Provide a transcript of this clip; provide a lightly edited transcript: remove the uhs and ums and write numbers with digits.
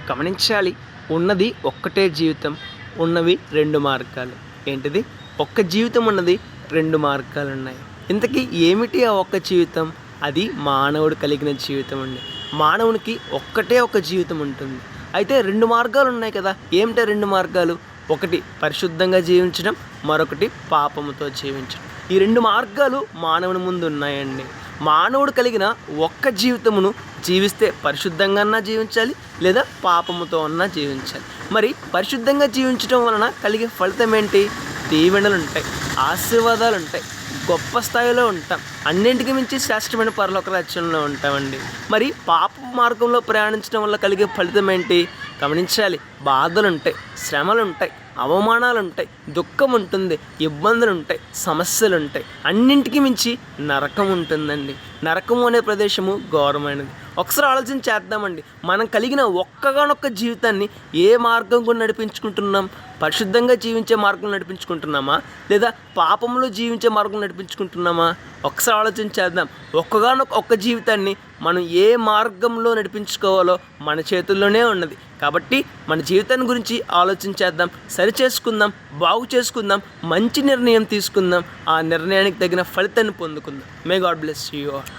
గమనించాలి. ఉన్నది ఒక్కటే జీవితం, ఉన్నవి 2 మార్గాలు. ఏంటిది? ఒక్క జీవితం ఉన్నది, 2 మార్గాలున్నాయి. ఇంతకీ ఏమిటి ఆ ఒక్క జీవితం? అది మానవుడు కలిగిన జీవితం అండి. మానవునికి ఒక్కటే ఒక జీవితం ఉంటుంది. అయితే 2 మార్గాలు ఉన్నాయి కదా. ఏమిటా 2 మార్గాలు? ఒకటి పరిశుద్ధంగా జీవించడం, మరొకటి పాపముతో జీవించడం. ఈ 2 మార్గాలు మానవుని ముందు ఉన్నాయండి. మానవుడు కలిగిన ఒక్క జీవితమును జీవిస్తే పరిశుద్ధంగా అన్నా జీవించాలి, లేదా పాపముతో అన్నా జీవించాలి. మరి పరిశుద్ధంగా జీవించడం వలన కలిగే ఫలితం ఏంటి? దీవెనలు ఉంటాయి, ఆశీర్వాదాలు ఉంటాయి, గొప్ప స్థాయిలో ఉంటాం, అన్నింటికి మించి శ్రేష్టమైన పరలోక రాజ్యంలో ఉంటామండి. మరి పాప మార్గంలో ప్రయాణించడం వల్ల కలిగే ఫలితం ఏంటి? గమనించాలి. బాధలు ఉంటాయి, శ్రమలు ఉంటాయి, అవమానాలు ఉంటాయి, దుఃఖం ఉంటుంది, ఇబ్బందులు ఉంటాయి, సమస్యలు ఉంటాయి, అన్నింటికి మించి నరకం ఉంటుందండి. నరకము అనే ప్రదేశము ఘోరమైనది. ఒకసారి ఆలోచన చేద్దామండి. మనం కలిగిన ఒక్కగానొక్క జీవితాన్ని ఏ మార్గం కూడా నడిపించుకుంటున్నాం? పరిశుద్ధంగా జీవించే మార్గం నడిపించుకుంటున్నామా, లేదా పాపంలో జీవించే మార్గం నడిపించుకుంటున్నామా? ఒకసారి ఆలోచన చేద్దాం. ఒక్క జీవితాన్ని మనం ఏ మార్గంలో నడిపించుకోవాలో మన చేతుల్లోనే ఉన్నది. కాబట్టి మన జీవితాన్ని గురించి ఆలోచన చేద్దాం, సరి చేసుకుందాం, బాగు చేసుకుందాం, మంచి నిర్ణయం తీసుకుందాం, ఆ నిర్ణయానికి తగిన ఫలితాన్ని పొందుకుందాం. May God bless you all.